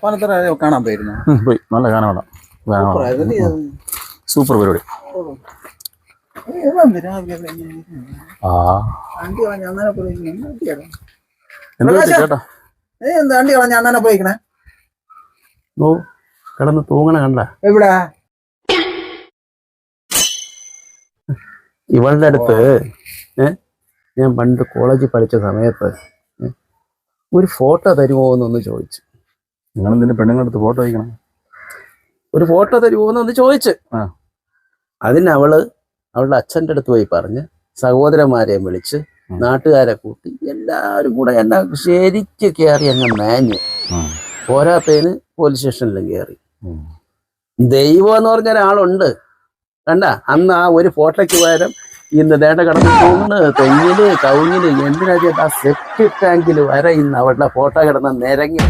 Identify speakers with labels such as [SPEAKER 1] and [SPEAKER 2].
[SPEAKER 1] പനത്തറ കാണാൻ പോയിരുന്നു.
[SPEAKER 2] പോയി. നല്ല ഗാനമേള. സൂപ്പർ പരിപാടി. കിടന്ന് തൂങ്ങണ കണ്ട
[SPEAKER 1] എവിടെ?
[SPEAKER 2] ഇവളുടെ അടുത്ത് ഞാൻ പണ്ട് കോളേജിൽ പഠിച്ച സമയത്ത് ഒരു ഫോട്ടോ തരുമോ എന്നൊന്ന് ചോദിച്ചു.
[SPEAKER 1] നിങ്ങളെന്തിന്റെ പെണ്ണുങ്ങളടുത്ത് ഫോട്ടോ വയ്ക്കണം?
[SPEAKER 2] ഒരു ഫോട്ടോ തരുമോ എന്നൊന്ന് ചോദിച്ചു. അതിന് അവളുടെ അച്ഛൻ്റെ അടുത്ത് പോയി പറഞ്ഞ് സഹോദരന്മാരെയും വിളിച്ച് നാട്ടുകാരെ കൂട്ടി എല്ലാവരും കൂടെ എന്നെ ശരിക്ക് കയറി അങ്ങ് മേഞ്ഞു. പോരാത്തതിന് പോലീസ് സ്റ്റേഷനിലും കയറി. ദൈവം എന്ന് പറഞ്ഞ ഒരാളുണ്ട് കണ്ട. അന്ന് ആ ഒരു ഫോട്ടോയ്ക്ക് പകരം ഇന്ന് ദേണ്ട കിടന്ന് തൂണ് തെങ്ങില് കവുങ്ങില് എന്തിനാ ചേട്ടാ സെപ്റ്റിക് ടാങ്കില് വരെ ഇന്ന് അവളുടെ ഫോട്ടോ കിടന്ന് നിരങ്ങി.